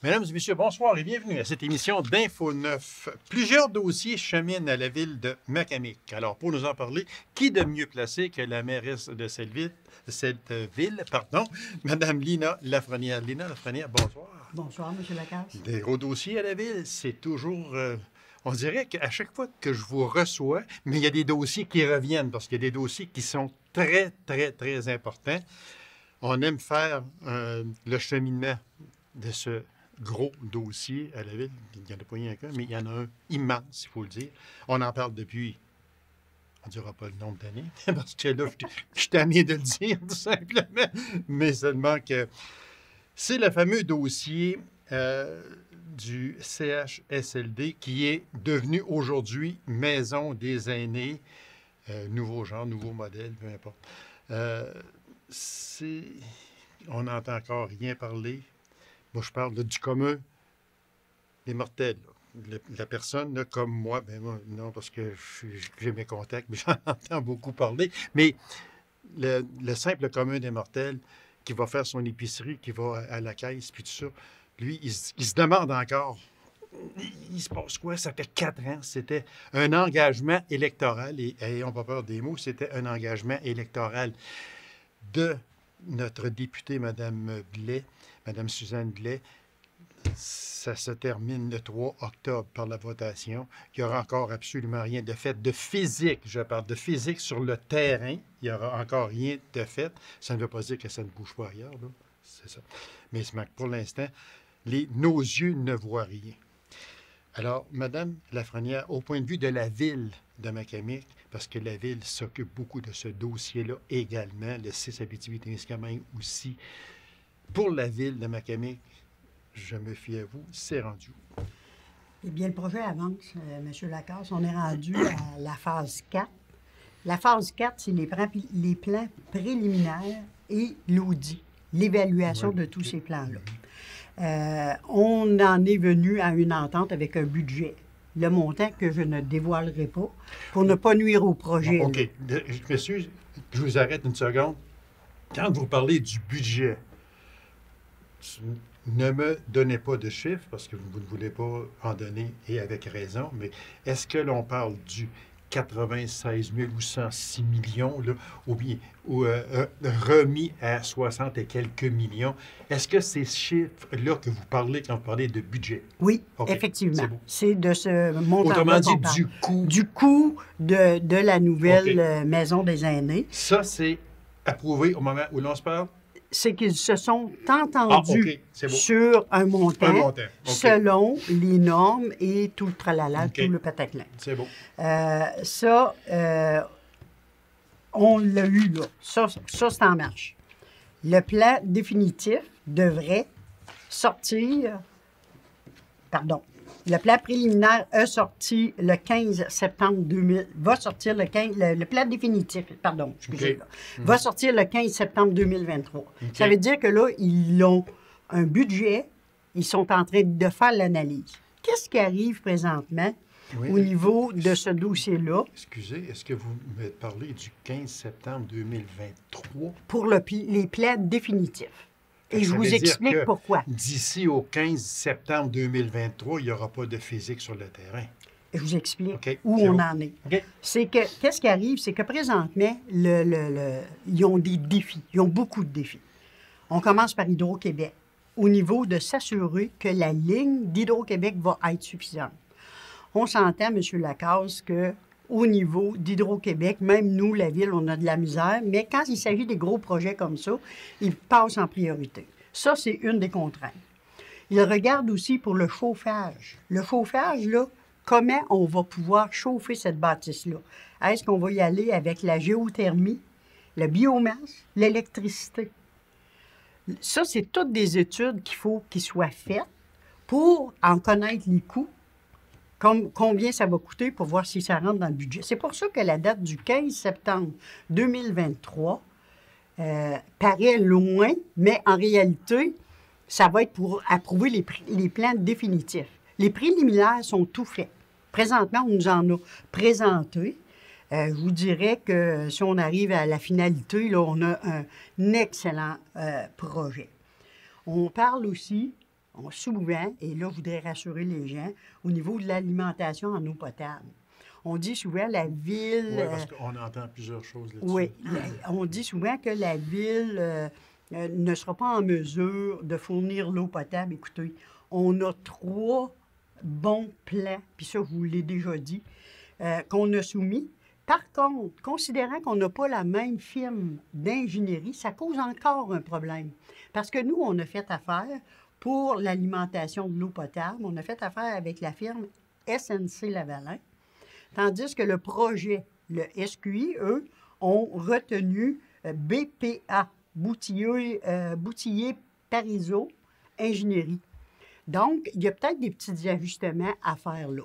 Mesdames et messieurs, bonsoir et bienvenue à cette émission d'Info 9. Plusieurs dossiers cheminent à la ville de Macamic. Alors, pour nous en parler, qui de mieux placé que la mairesse de cette ville, Madame Lina Lafrenière. Lina Lafrenière, bonsoir. Bonsoir, M. Lacasse. Des gros dossiers à la ville, c'est toujours... on dirait qu'à chaque fois que je vous reçois, mais il y a des dossiers qui reviennent parce qu'il y a des dossiers qui sont très, très, très importants. On aime faire le cheminement de ce gros dossier à la ville. Il n'y en a pas rien qu'un, mais il y en a un immense, il faut le dire. On en parle depuis, on ne dira pas le nombre d'années, parce que là, je suis tanné de le dire, tout simplement, mais seulement que c'est le fameux dossier du CHSLD qui est devenu aujourd'hui Maison des aînés, nouveau genre, nouveau modèle, peu importe. On n'entend encore rien parler. Moi, je parle là, du commun des mortels. La personne, là, comme moi, ben moi, non, parce que j'ai mes contacts, mais j'en entends beaucoup parler. Mais le simple commun des mortels qui va faire son épicerie, qui va à la caisse, puis tout ça, lui, il se demande encore, il se passe quoi? Ça fait 4 ans. C'était un engagement électoral, et n'ayons pas peur des mots, c'était un engagement électoral de notre députée, Mme Blais, Mme Suzanne Blais. Ça se termine le 3 octobre par la votation. Il n'y aura encore absolument rien de fait. De physique, je parle de physique sur le terrain, il n'y aura encore rien de fait. Ça ne veut pas dire que ça ne bouge pas ailleurs, là. C'est ça. Mais pour l'instant, nos yeux ne voient rien. Alors, Mme Lafrenière, au point de vue de la ville de Macamic, parce que la ville s'occupe beaucoup de ce dossier-là également, le 6 Abitibi-Témiscamingue aussi, pour la ville de Macamic, je me fie à vous, c'est rendu où? Eh bien, le projet avance, M. Lacasse. On est rendu à la phase 4. La phase 4, c'est les plans préliminaires et l'audit, l'évaluation de tous ces plans-là. On en est venu à une entente avec un budget. Le montant que je ne dévoilerai pas pour ne pas nuire au projet. Bon, OK. Monsieur, je vous arrête une seconde. Quand vous parlez du budget, ne me donnez pas de chiffres parce que vous ne voulez pas en donner et avec raison, mais est-ce que l'on parle du 96 000 ou 106 millions, là, ou bien remis à 60 et quelques millions? Est-ce que ces chiffres-là que vous parlez quand vous parlez de budget? Oui, okay, effectivement. C'est de ce montant-là. Autrement dit, du coût. Du coût de la nouvelle Maison des aînés. Ça, c'est approuvé au moment où l'on se parle? C'est qu'ils se sont entendus sur un montant, selon les normes et tout le tralala, tout le pataclan. C'est beau. On l'a eu là. Ça c'est en marche. Le plan définitif devrait sortir... Pardon. Le plan préliminaire a sorti le 15 septembre 2000... Va sortir le 15... Le plan définitif, pardon, excusez-moi, va sortir le 15 septembre 2023. Ça veut dire que là, ils ont un budget, ils sont en train de faire l'analyse. Qu'est-ce qui arrive présentement au niveau de ce dossier-là? Excusez, est-ce que vous me parlez du 15 septembre 2023? Pour les plans définitifs. Et je vous explique pourquoi. D'ici au 15 septembre 2023, il n'y aura pas de physique sur le terrain. Je vous explique où on en est. C'est que, qu'est-ce qui arrive? C'est que présentement, ils ont des défis. Ils ont beaucoup de défis. On commence par Hydro-Québec, au niveau de s'assurer que la ligne d'Hydro-Québec va être suffisante. On s'entend, M. Lacasse, qu'au niveau d'Hydro-Québec, même nous, la Ville, on a de la misère, mais quand il s'agit des gros projets comme ça, ils passent en priorité. Ça, c'est une des contraintes. Ils regardent aussi pour le chauffage. Le chauffage, là, comment on va pouvoir chauffer cette bâtisse-là? Est-ce qu'on va y aller avec la géothermie, la biomasse, l'électricité? Ça, c'est toutes des études qu'il faut qu'ils soient faites pour en connaître les coûts, combien ça va coûter pour voir si ça rentre dans le budget. C'est pour ça que la date du 15 septembre 2023 paraît loin, mais en réalité, ça va être pour approuver les plans définitifs. Les préliminaires sont tout faits. Présentement, on nous en a présenté. Je vous dirais que si on arrive à la finalité, là, on a un excellent projet. On parle aussi souvent, et là, je voudrais rassurer les gens, au niveau de l'alimentation en eau potable, on dit souvent la ville... Oui, parce qu'on entend plusieurs choses là-dessus. Oui, on dit souvent que la ville ne sera pas en mesure de fournir l'eau potable. Écoutez, on a 3 bons plans, puis ça, je vous l'ai déjà dit, qu'on a soumis. Par contre, considérant qu'on n'a pas la même firme d'ingénierie, ça cause encore un problème. Parce que nous, on a fait affaire pour l'alimentation de l'eau potable, on a fait affaire avec la firme SNC-Lavalin, tandis que le projet, le SQI, eux, ont retenu BPA, Boutillier Parizeau Ingénierie. Donc, il y a peut-être des petits ajustements à faire là.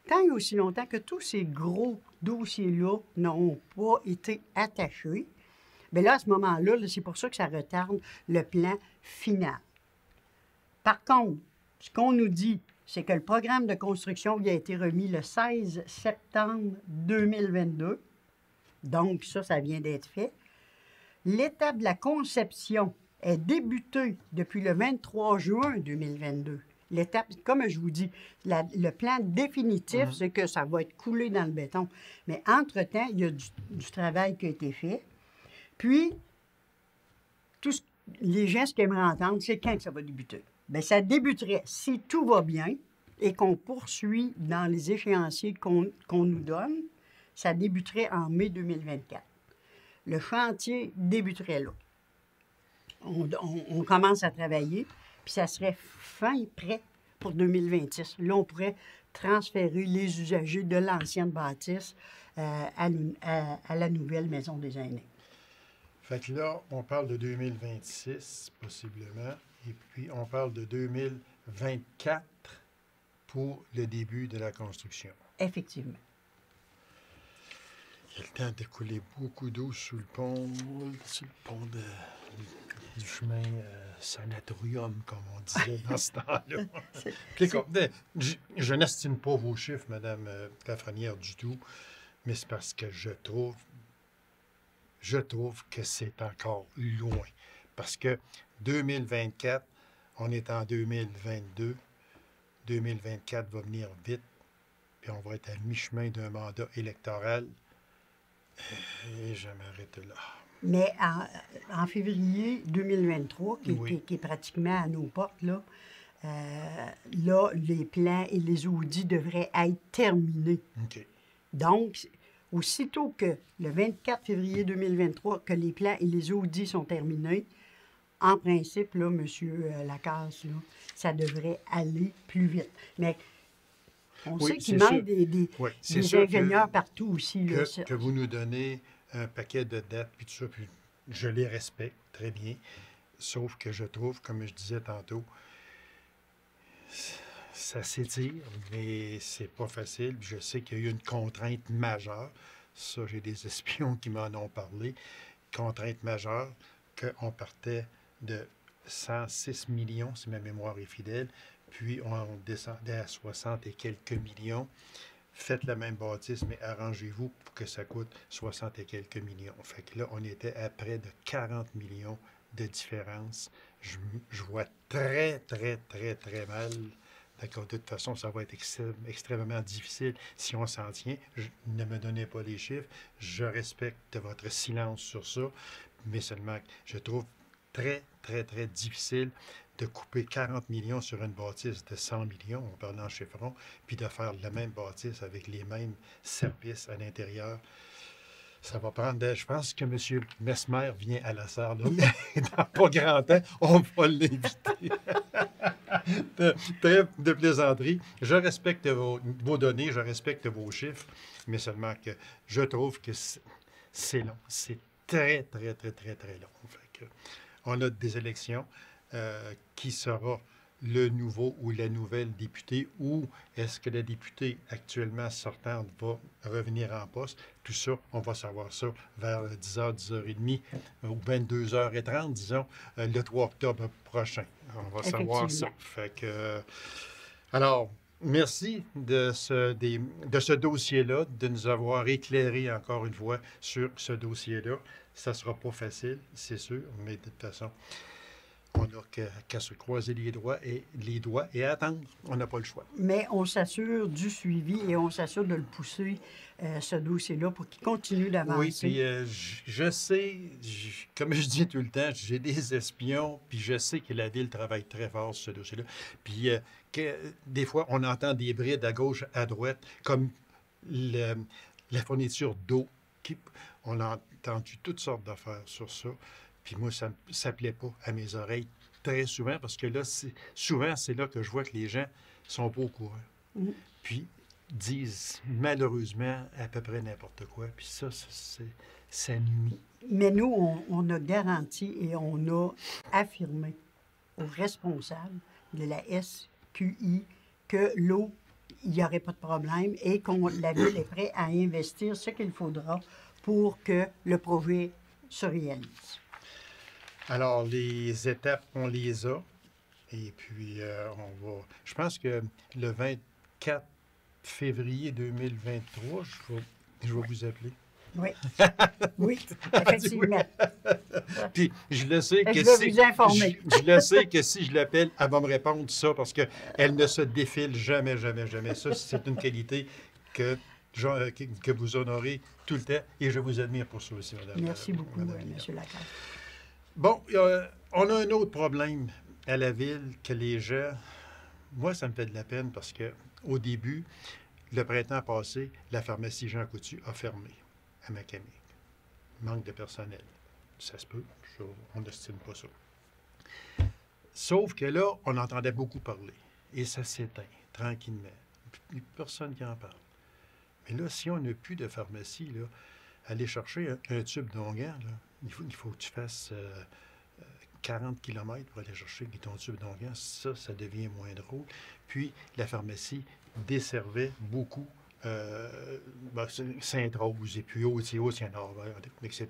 Tant et aussi longtemps que tous ces gros dossiers-là n'ont pas été attachés, bien là, à ce moment-là, c'est pour ça que ça retarde le plan final. Par contre, ce qu'on nous dit, c'est que le programme de construction il a été remis le 16 septembre 2022. Donc, ça vient d'être fait. L'étape de la conception est débutée depuis le 23 juin 2022. L'étape, comme je vous dis, le plan définitif, c'est que ça va être coulé dans le béton. Mais entre-temps, il y a du travail qui a été fait. Puis, les gens, ce qu'ils aimeraient entendre, c'est quand que ça va débuter. Bien, ça débuterait, si tout va bien et qu'on poursuit dans les échéanciers qu'on nous donne, ça débuterait en mai 2024. Le chantier débuterait là. On commence à travailler, puis ça serait fin prêt pour 2026. Là, on pourrait transférer les usagers de l'ancienne bâtisse à la nouvelle maison des aînés. Fait que là, on parle de 2026, possiblement, et puis on parle de 2024 pour le début de la construction. Effectivement. Il y a le temps de couler beaucoup d'eau sur le pont du chemin sanatorium, comme on disait dans ce temps-là. Je n'estime pas vos chiffres, Mme Lafrenière, du tout, mais c'est parce que je trouve que c'est encore loin. Parce que 2024, on est en 2022, 2024 va venir vite, puis on va être à mi-chemin d'un mandat électoral. Et je m'arrête là. Mais en février 2023, qui est pratiquement à nos portes, là, les plans et les audits devraient être terminés. OK. Donc, aussitôt que le 24 février 2023, que les plans et les audits sont terminés, en principe, là, M. Lacasse, là, ça devrait aller plus vite. Mais on sait qu'il manque des ingénieurs partout aussi. Là, que vous nous donnez un paquet de dates, puis tout ça, puis je les respecte très bien. Sauf que je trouve, comme je disais tantôt, ça s'étire, mais c'est pas facile. Je sais qu'il y a eu une contrainte majeure. Ça, j'ai des espions qui m'en ont parlé. Contrainte majeure, qu'on partait de 106 millions, si ma mémoire est fidèle, puis on descendait à 60 et quelques millions. Faites la même bâtisse, mais arrangez-vous pour que ça coûte 60 et quelques millions. Fait que là, on était à près de 40 millions de différence. Je vois très, très, très, très mal. D'accord, de toute façon, ça va être extrêmement difficile si on s'en tient. Ne me donnez pas les chiffres. Je respecte votre silence sur ça, mais seulement je trouve très, très, très difficile de couper 40 millions sur une bâtisse de 100 millions, on parle en chiffron, puis de faire la même bâtisse avec les mêmes services à l'intérieur. Ça va prendre... Je pense que M. Mesmer vient à la salle, là, mais dans pas grand temps, on va l'inviter. de plaisanterie. Je respecte vos données, je respecte vos chiffres, mais seulement que je trouve que c'est long. C'est très, très, très, très, très long. Fait que, on a des élections. Qui sera le nouveau ou la nouvelle députée, ou est-ce que la députée actuellement sortante va revenir en poste? Tout ça, on va savoir ça vers 10h, 10h30 ou 22h30, disons, le 3 octobre prochain. On va savoir ça. Fait que, alors, merci de ce dossier-là, de nous avoir éclairé encore une fois sur ce dossier-là. Ça ne sera pas facile, c'est sûr, mais de toute façon... On n'a qu'à se croiser les doigts et attendre. On n'a pas le choix. Mais on s'assure du suivi et on s'assure de le pousser, ce dossier-là, pour qu'il continue d'avancer. Oui, puis je sais, comme je dis tout le temps, j'ai des espions, puis je sais que la Ville travaille très fort sur ce dossier-là. Puis des fois, on entend des brides à gauche, à droite, comme la fourniture d'eau. On a entendu toutes sortes d'affaires sur ça. Puis moi, ça ne plaît pas à mes oreilles très souvent, parce que là, souvent, c'est là que je vois que les gens sont pas au courant. Puis disent malheureusement à peu près n'importe quoi. Puis ça nuit. Mais nous, on a garanti et on a affirmé aux responsables de la SQI que l'eau, il n'y aurait pas de problème et que la Ville est prête à investir ce qu'il faudra pour que le projet se réalise. Alors, les étapes, on les a. Et puis, je pense que le 24 février 2023, je vais vous appeler. Oui. Oui, effectivement. Puis, je le sais que je vais vous informer. Je le sais que si je l'appelle, elle va me répondre ça parce qu'elle ne se défile jamais, jamais, jamais. Ça, c'est une qualité que vous honorez tout le temps et je vous admire pour ça aussi, madame. Merci beaucoup, M. Lacasse. Bon, on a un autre problème à la Ville que les gens... Moi, ça me fait de la peine parce que au début, le printemps passé, la pharmacie Jean Coutu a fermé à Macamic. Manque de personnel. Ça se peut, on n'estime pas ça. Sauf que là, on entendait beaucoup parler. Et ça s'éteint, tranquillement. Il n'y a personne qui en parle. Mais là, si on n'a plus de pharmacie, là, aller chercher un tube d'onguent, il faut que tu fasses 40 km pour aller chercher ton tube d'onguent. Ça devient moins drôle. Puis, la pharmacie desservait beaucoup Sainte-Rose, et puis Haut-Nord, etc.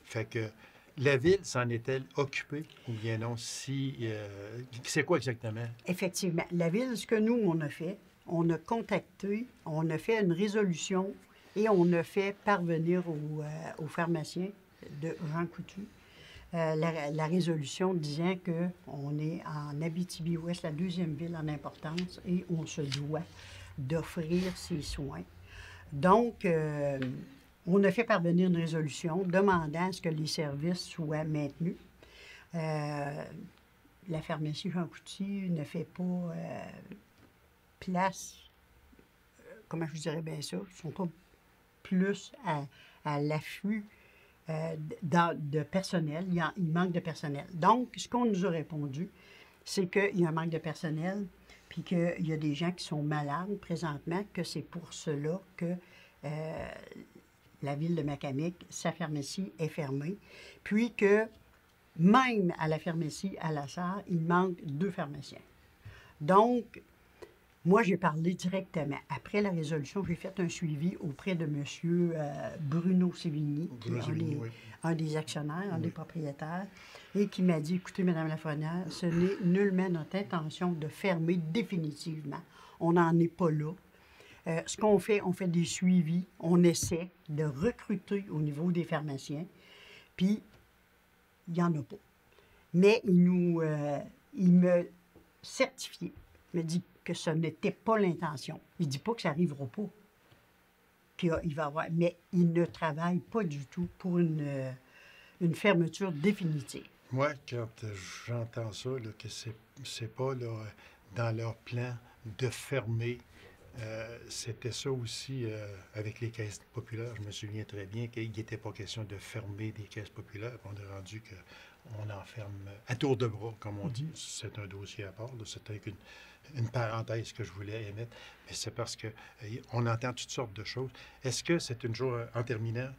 Fait que la Ville s'en est-elle occupée ou bien non? C'est quoi exactement? Effectivement. La Ville, ce que nous, on a fait, on a contacté, on a fait une résolution et on a fait parvenir aux pharmaciens de Jean Coutu la résolution disant qu'on est en Abitibi-Ouest, la deuxième ville en importance, et on se doit d'offrir ces soins. Donc, on a fait parvenir une résolution demandant à ce que les services soient maintenus. La pharmacie Jean Coutu ne fait pas place, comment je vous dirais bien ça, ils ne sont pas plus à l'affût de personnel. Il manque de personnel. Donc, ce qu'on nous a répondu, c'est qu'il y a un manque de personnel, puis qu'il y a des gens qui sont malades présentement, que c'est pour cela que la ville de Macamic, sa pharmacie est fermée, puis que même à la pharmacie à La Sarre, il manque 2 pharmaciens. Donc, moi, j'ai parlé directement. Après la résolution, j'ai fait un suivi auprès de M. Bruno Sévigny, qui est un des actionnaires, un des propriétaires, et qui m'a dit, écoutez, Mme Lafrenière, ce n'est nullement notre intention de fermer définitivement. On n'en est pas là. Ce qu'on fait, on fait des suivis, on essaie de recruter au niveau des pharmaciens, puis il n'y en a pas. Mais il me certifiait, me dit que ce n'était pas l'intention. Il ne dit pas que ça n'arrivera pas, qu'il va avoir, mais il ne travaille pas du tout pour une fermeture définitive. Moi, quand j'entends ça, là, que c'est pas là, dans leur plan de fermer, c'était ça aussi avec les caisses populaires. Je me souviens très bien qu'il n'était pas question de fermer des caisses populaires. On est rendu qu'on enferme à tour de bras, comme on dit. C'est un dossier à part. C'était une parenthèse que je voulais émettre. Mais c'est parce qu'on entend toutes sortes de choses. Est-ce que c'est une chose, en terminant,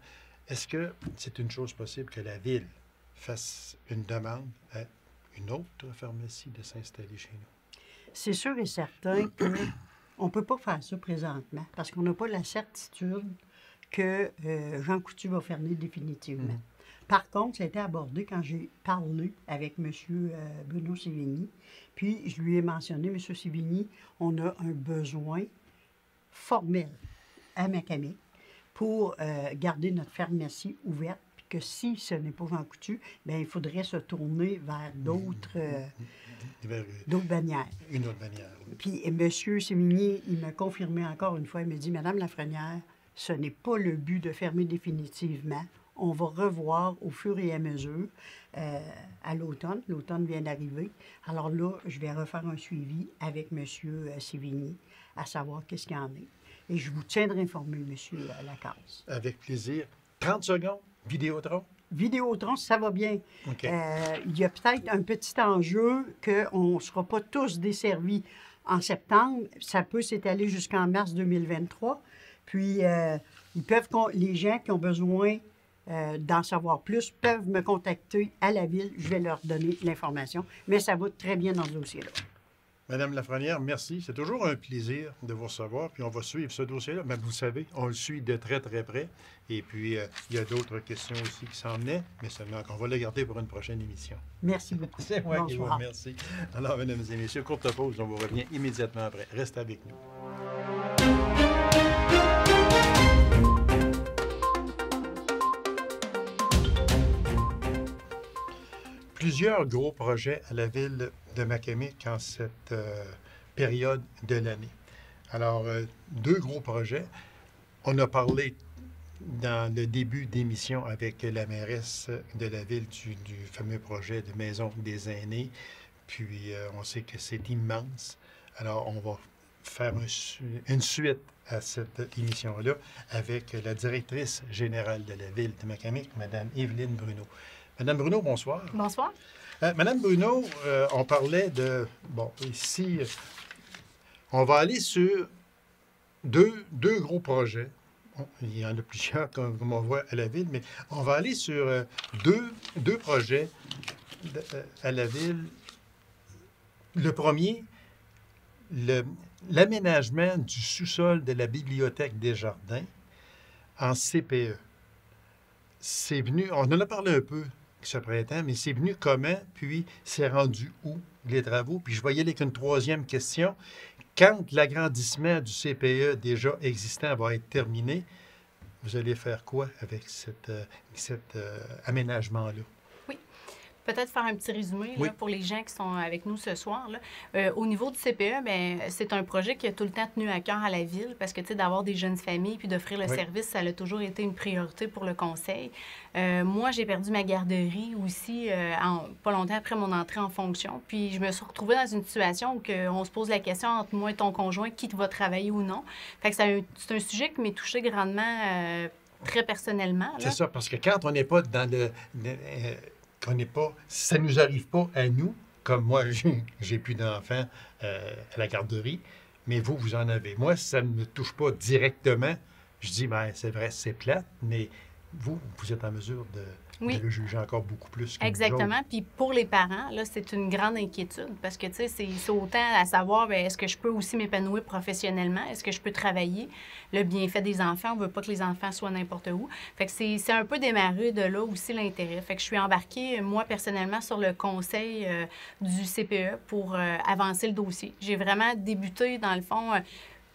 est-ce que c'est une chose possible que la Ville fasse une demande à une autre pharmacie de s'installer chez nous? C'est sûr et certain qu'on ne peut pas faire ça présentement parce qu'on n'a pas la certitude que Jean Coutu va fermer définitivement. Par contre, ça a été abordé quand j'ai parlé avec M. Bruno Sévigny. Puis, je lui ai mentionné, M. Sévigny, on a un besoin formel à Macamic pour garder notre pharmacie ouverte, puis que si ce n'est pas Jean Coutu, bien, il faudrait se tourner vers d'autres bannières. Une autre bannière. Puis M. Sévigny, il m'a confirmé encore une fois, il me dit, Madame Lafrenière, ce n'est pas le but de fermer définitivement. On va revoir au fur et à mesure à l'automne. L'automne vient d'arriver. Alors là, je vais refaire un suivi avec M. Sévigny, à savoir qu'est-ce qu'il y en est. Et je vous tiendrai informé, M. Lacasse. Avec plaisir. 30 secondes, Vidéotron. Vidéotron, ça va bien. Okay. Il y a peut-être un petit enjeu qu'on ne sera pas tous desservis en septembre. Ça peut s'étaler jusqu'en mars 2023. Puis, les gens qui ont besoin d'en savoir plus peuvent me contacter à la Ville. Je vais leur donner l'information. Mais ça va très bien dans ce dossier-là. Madame Lafrenière, merci. C'est toujours un plaisir de vous recevoir. Puis on va suivre ce dossier-là. Mais vous savez, on le suit de très, très près. Et puis, il y a d'autres questions aussi qui s'en venaient. Mais seulement qu'on va les garder pour une prochaine émission. Merci beaucoup. C'est moi qui vous remercie. Alors, mesdames et messieurs, courte pause. On vous revient immédiatement après. Restez avec nous. Plusieurs gros projets à la ville de Macamic en cette période de l'année. Alors, 2 gros projets. On a parlé dans le début d'émission avec la mairesse de la ville du fameux projet de maison des aînés. Puis, on sait que c'est immense. Alors, on va faire une suite à cette émission-là avec la directrice générale de la ville de Macamic, Mme Evelyne Bruno. Madame Bruno, bonsoir. Bonsoir. Madame Bruno, on parlait de... Bon, ici, on va aller sur deux gros projets. Il y en a plusieurs, comme on voit à la ville, mais on va aller sur deux projets à la ville. Le premier, l'aménagement du sous-sol de la bibliothèque des Jardins en CPE. C'est venu, on en a parlé un peu ce printemps, mais c'est venu comment, puis c'est rendu où, les travaux? Puis je voyais avec une troisième question. Quand l'agrandissement du CPE déjà existant va être terminé, vous allez faire quoi avec cet aménagement-là? Oui. Peut-être faire un petit résumé Oui. là, pour les gens qui sont avec nous ce soir. Là. Au niveau du CPE, bien, c'est un projet qui a tout le temps tenu à cœur à la Ville parce que, tu sais, d'avoir des jeunes familles puis d'offrir le service, ça a toujours été une priorité pour le conseil. Moi, j'ai perdu ma garderie aussi pas longtemps après mon entrée en fonction. Puis je me suis retrouvée dans une situation où on se pose la question entre moi et ton conjoint, qui va travailler ou non. Fait que c'est un sujet qui m'est touché grandement, très personnellement. Là. C'est ça, parce que quand on n'est pas dans ça nous arrive pas à nous, comme moi, j'ai plus d'enfants à la garderie, mais vous en avez. Moi, ça ne me touche pas directement. Je dis, bien, c'est vrai, c'est plate, mais vous êtes en mesure de le juger encore beaucoup plus. Exactement. Puis pour les parents, là, c'est une grande inquiétude parce que, tu sais, c'est autant à savoir, bien, est-ce que je peux aussi m'épanouir professionnellement? Est-ce que je peux travailler? Le bienfait des enfants, on veut pas que les enfants soient n'importe où. Fait que c'est un peu démarré de là aussi l'intérêt. Fait que je suis embarquée, moi, personnellement, sur le conseil du CPE pour avancer le dossier. J'ai vraiment débuté, dans le fond...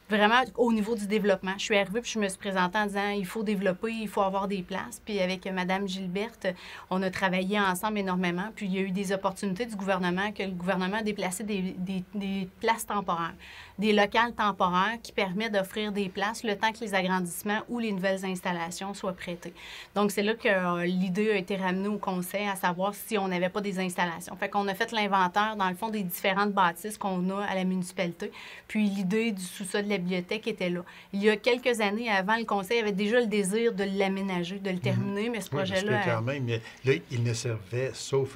vraiment au niveau du développement. Je suis arrivée puis je me suis présentée en disant il faut développer, il faut avoir des places. Puis avec Mme Gilberte, on a travaillé ensemble énormément. Puis il y a eu des opportunités du gouvernement que le gouvernement a déplacé des places temporaires, des locales temporaires qui permettent d'offrir des places le temps que les agrandissements ou les nouvelles installations soient prêtées. Donc c'est là que l'idée a été ramenée au conseil à savoir si on n'avait pas des installations. Fait qu'on a fait l'inventaire dans le fond des différentes bâtisses qu'on a à la municipalité. Puis l'idée du sous-sol de la bibliothèque était là. Il y a quelques années avant, le conseil avait déjà le désir de l'aménager, de le terminer, mais ce projet-là... Parce que quand même, là, il ne servait, sauf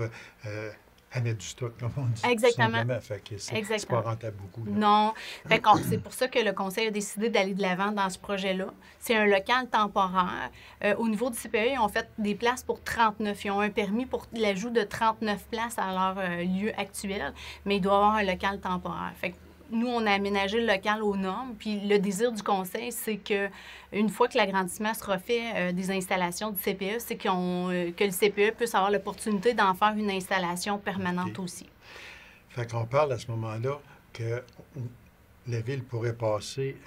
à mettre du stock, comme on dit. Exactement. Fait que c'est pas rentable beaucoup. Là. Non. Fait que c'est pour ça que le conseil a décidé d'aller de l'avant dans ce projet-là. C'est un local temporaire. Au niveau du CPE, ils ont fait des places pour 39. Ils ont un permis pour l'ajout de 39 places à leur lieu actuel, mais il doit y avoir un local temporaire. Fait que nous, on a aménagé le local aux normes. Puis le désir du conseil, c'est qu'une fois que l'agrandissement sera fait des installations du CPE, c'est que le CPE puisse avoir l'opportunité d'en faire une installation permanente aussi. Fait qu'on parle à ce moment-là que la Ville pourrait passer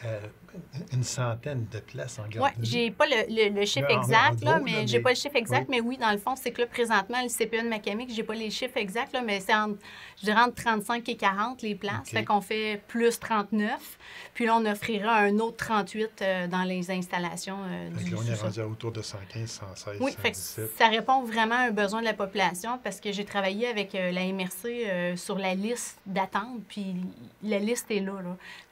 une centaine de places en Oui, garderie. j'ai pas le chiffre Là, exact, gros, mais là, j'ai pas le chiffre exact, oui. mais oui, dans le fond, c'est que là, présentement, le CPE de Macamic, j'ai pas les chiffres exacts, là, mais c'est je dirais entre 35 et 40 les places. OK. Fait qu'on fait plus 39. Puis là, on offrira un autre 38 dans les installations Fait que du là, on est sous-sol. rendu à autour de 115, 116, Oui, fait que 117. ça répond vraiment à un besoin de la population parce que j'ai travaillé avec la MRC sur la liste d'attente, puis la liste est là.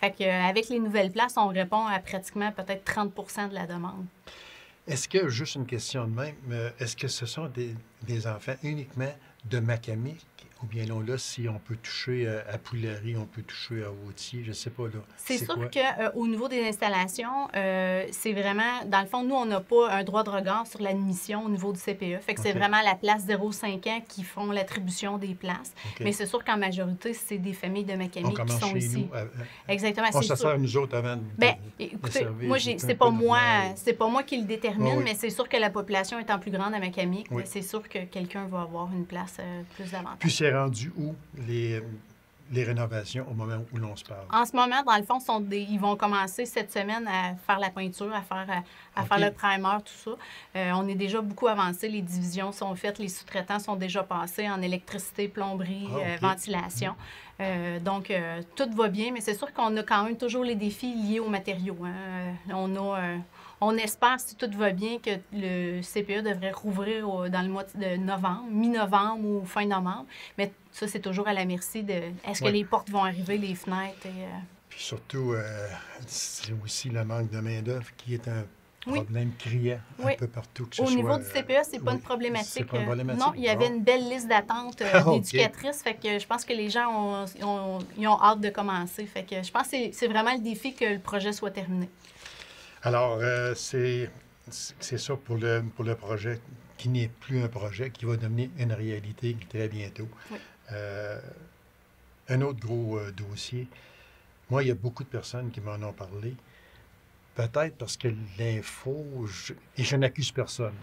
Fait que, avec les nouvelles places, on répond à pratiquement peut-être 30 de la demande. Est-ce que, juste une question de même, est-ce que ce sont des enfants uniquement de Macamic ou bien là, si on peut toucher à Pouillerie, on peut toucher à Wautier, je ne sais pas là. C'est sûr quoi? qu'au niveau des installations, c'est vraiment, dans le fond, nous, on n'a pas un droit de regard sur l'admission au niveau du CPE. Fait que c'est OK. vraiment la place 0-5 ans qui font l'attribution des places. OK. Mais c'est sûr qu'en majorité, c'est des familles de On Macamic qui commence sont chez ici. nous. Exactement, On c'est se sûr. sert nous autres avant de Écoutez, servir. moi, c'est pas moi qui le détermine, Oui. mais c'est sûr que la population étant plus grande à Macamic, Oui. c'est sûr que quelqu'un va avoir une place plus avantageuse. Puis c'est rendu où les rénovations au moment où l'on se parle? En ce moment, dans le fond, ils vont commencer cette semaine à faire la peinture, à faire OK. le primer, tout ça. On est déjà beaucoup avancé. Les divisions sont faites, les sous-traitants sont déjà passés en électricité, plomberie, OK. ventilation. Donc, tout va bien, mais c'est sûr qu'on a quand même toujours les défis liés aux matériaux. Hein. On espère, si tout va bien, que le CPE devrait rouvrir dans le mois de novembre, mi-novembre ou fin novembre. Mais ça, c'est toujours à la merci de est-ce que Oui. les portes vont arriver, les fenêtres. Puis surtout, c'est aussi le manque de main-d'œuvre qui est un Oui. problème criant Oui. un peu partout. Que ce Au soit, niveau du CPE, c'est pas oui, une problématique. C'est pas une problématique. Non, il y avait Bon. une belle liste d'attente OK. d'éducatrices. Fait que je pense que les gens ils ont hâte de commencer. Fait que je pense que c'est vraiment le défi que le projet soit terminé. Alors, c'est ça pour le projet qui n'est plus un projet, qui va devenir une réalité très bientôt. Oui. Un autre gros dossier. Moi, il y a beaucoup de personnes qui m'en ont parlé. Peut-être parce que l'info, et je n'accuse personne,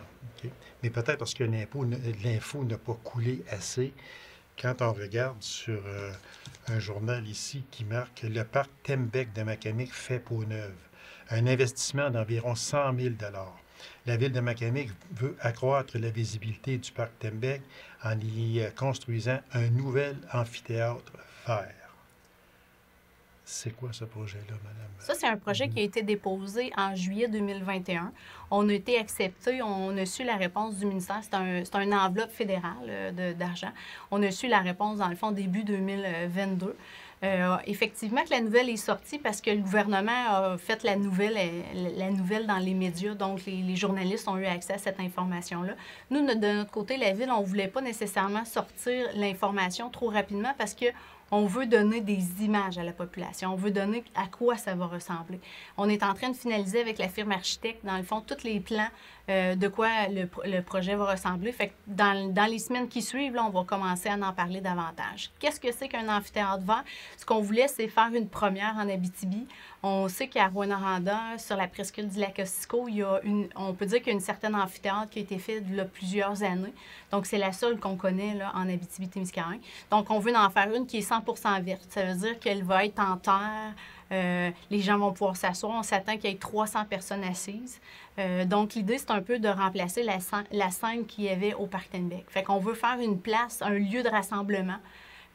OK? Mais peut-être parce que l'info n'a pas coulé assez. Quand on regarde sur un journal ici qui marque « Le parc Tembec de Macamic fait peau neuve ». Un investissement d'environ 100 000 $. La ville de Macamic veut accroître la visibilité du parc Tembec en y construisant un nouvel amphithéâtre vert. C'est quoi ce projet-là, madame? Ça, c'est un projet qui a été déposé en juillet 2021. On a été accepté, on a su la réponse du ministère. C'est une enveloppe fédérale d'argent. On a su la réponse, dans le fond, début 2022. Effectivement, que la nouvelle est sortie parce que le gouvernement a fait la nouvelle dans les médias, donc les journalistes ont eu accès à cette information-là. Nous, de notre côté, la Ville, on ne voulait pas nécessairement sortir l'information trop rapidement parce que on veut donner des images à la population. On veut donner à quoi ça va ressembler. On est en train de finaliser avec la firme architecte, dans le fond, tous les plans de quoi le projet va ressembler. Fait que dans les semaines qui suivent, là, on va commencer à en parler davantage. Qu'est-ce que c'est qu'un amphithéâtre vert? Ce qu'on voulait, c'est faire une première en Abitibi. On sait qu'à Rouyn-Noranda, sur la presqu'île du lac Ossisco, on peut dire qu'il y a une certaine amphithéâtre qui a été fait il y a plusieurs années. Donc, c'est la seule qu'on connaît là, en Abitibi-Témiscamingue. Donc, on veut en faire une qui est 100% verte. Ça veut dire qu'elle va être en terre. Les gens vont pouvoir s'asseoir. On s'attend qu'il y ait 300 personnes assises. Donc, l'idée, c'est un peu de remplacer la scène qu'il y avait au Parc Tembec. Fait qu'on veut faire une place, un lieu de rassemblement.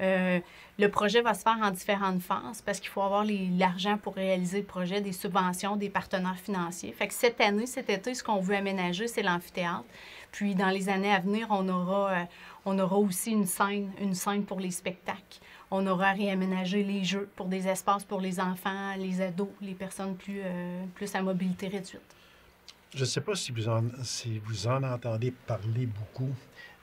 Le projet va se faire en différentes phases parce qu'il faut avoir l'argent pour réaliser le projet, des subventions, des partenaires financiers. Fait que cet été, ce qu'on veut aménager, c'est l'amphithéâtre. Puis, dans les années à venir, on aura aussi une scène pour les spectacles. On aura réaménagé les jeux pour des espaces pour les enfants, les ados, les personnes plus à mobilité réduite. Je ne sais pas si vous en entendez parler beaucoup,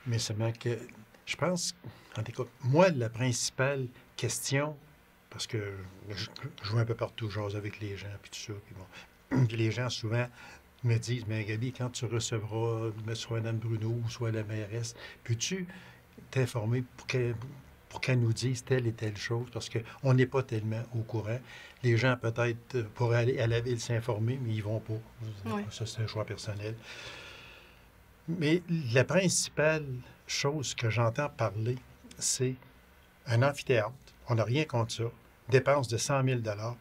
mais seulement que je pense, en tout cas, moi, la principale question, parce que je vais un peu partout, j'ose avec les gens, puis tout ça, puis bon, puis les gens souvent me disent, mais Gaby, quand tu recevras soit Mme Bruno ou soit la mairesse, peux-tu t'informer pour qu'elle nous dise telle et telle chose, parce qu'on n'est pas tellement au courant. Les gens, peut-être, pourraient aller à la ville s'informer, mais ils ne vont pas. Oui. Ça, c'est un choix personnel. Mais la principale chose que j'entends parler, c'est un amphithéâtre. On n'a rien contre ça. Dépense de 100 000 $.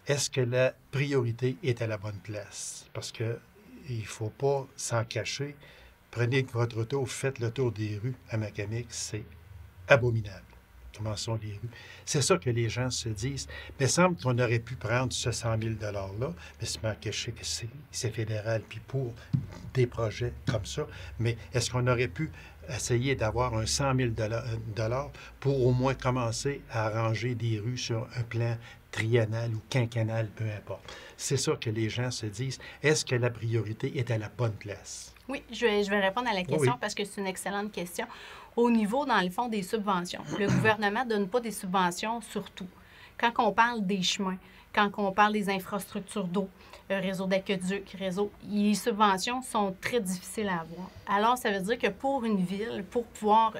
est-ce que la priorité est à la bonne place? Parce que il ne faut pas s'en cacher. Prenez votre auto, faites le tour des rues à Macamic, c'est abominable. Comment sont les rues? C'est ça que les gens se disent. Mais il semble qu'on aurait pu prendre ce 100 000 $-là, mais c'est marqué, je sais que c'est fédéral, puis pour des projets comme ça. Mais est-ce qu'on aurait pu essayer d'avoir un 100 000 $ pour au moins commencer à arranger des rues sur un plan triennal ou quinquennal, peu importe. C'est ça que les gens se disent. Est-ce que la priorité est à la bonne place? Oui, je vais répondre à la question Oui. parce que c'est une excellente question. Au niveau, dans le fond, des subventions, le gouvernement ne donne pas des subventions sur tout. Quand on parle des chemins, quand on parle des infrastructures d'eau, réseau d'aqueduc, les subventions sont très difficiles à avoir. Alors, ça veut dire que pour une ville, pour pouvoir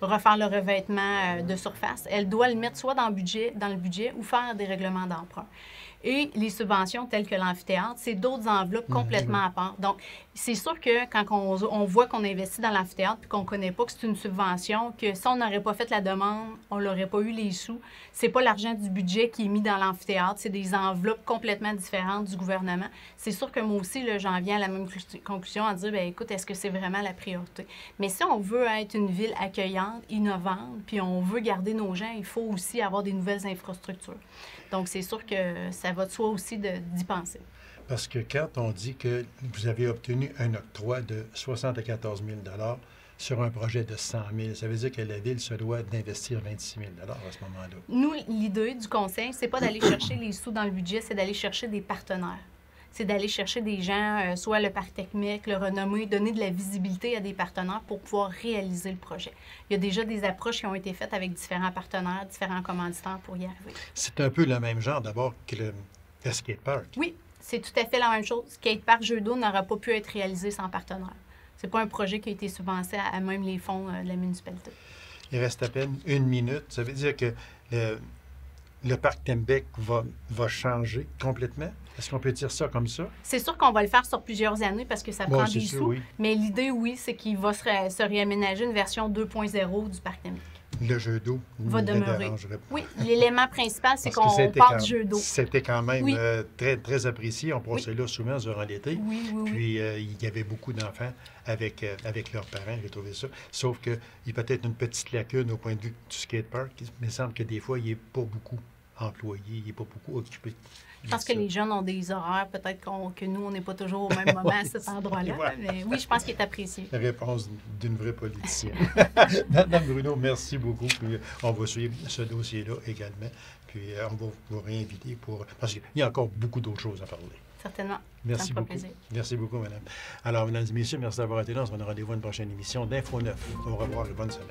refaire le revêtement de surface, elle doit le mettre soit dans le budget ou faire des règlements d'emprunt. Et les subventions telles que l'amphithéâtre, c'est d'autres enveloppes complètement à part. Donc, c'est sûr que quand on voit qu'on investit dans l'amphithéâtre puis qu'on ne connaît pas que c'est une subvention, que si on n'aurait pas fait la demande, on n'aurait pas eu les sous, c'est pas l'argent du budget qui est mis dans l'amphithéâtre, c'est des enveloppes complètement différentes du gouvernement. C'est sûr que moi aussi, là, j'en viens à la même conclusion à dire, bien, écoute, est-ce que c'est vraiment la priorité? Mais si on veut être une ville accueillante, innovante, puis on veut garder nos gens, il faut aussi avoir des nouvelles infrastructures. Donc, c'est sûr que ça va de soi aussi d'y penser. Parce que quand on dit que vous avez obtenu un octroi de 74 000 $ sur un projet de 100 000, ça veut dire que la Ville se doit d'investir 26 000 $ à ce moment-là. Nous, l'idée du conseil, c'est pas d'aller chercher les sous dans le budget, c'est d'aller chercher des partenaires. C'est d'aller chercher des gens, soit le Parc technique, le renommer, donner de la visibilité à des partenaires pour pouvoir réaliser le projet. Il y a déjà des approches qui ont été faites avec différents partenaires, différents commanditaires pour y arriver. C'est un peu le même genre d'abord que le skatepark. Oui, c'est tout à fait la même chose. Skatepark Jeux d'eau n'aurait pas pu être réalisé sans partenaire. C'est pas un projet qui a été subventionné à même les fonds de la municipalité. Il reste à peine 1 minute. Ça veut dire que le parc Tembec va changer complètement? Est-ce qu'on peut dire ça comme ça? C'est sûr qu'on va le faire sur plusieurs années parce que ça prend des sous. Oui. Mais l'idée, oui, c'est qu'il va se réaménager une version 2.0 du parc Tembec. Le jeu d'eau va demeurer. Oui, l'élément principal, c'est qu'on part du jeu d'eau. C'était quand même très, très apprécié. On passait là souvent durant l'été. Puis, il y avait beaucoup d'enfants avec leurs parents. J'ai trouvé ça. Sauf qu'il y a peut-être une petite lacune au point de vue du skatepark. Il me semble que des fois, il n'est pas beaucoup employé, il n'est pas beaucoup occupé. Je pense que les jeunes ont des horaires, peut-être que nous, on n'est pas toujours au même moment à cet endroit-là. Mais oui, je pense qu'il est apprécié. La réponse d'une vraie politicienne. Madame Bruno, merci beaucoup. Puis, on va suivre ce dossier-là également. Puis on va vous réinviter parce qu'il y a encore beaucoup d'autres choses à parler. Certainement. Merci beaucoup. Plaisir. Merci beaucoup, madame. Alors, mesdames et messieurs, merci d'avoir été là. On se donne rendez-vous à une prochaine émission d'Info 9. Au revoir et bonne semaine.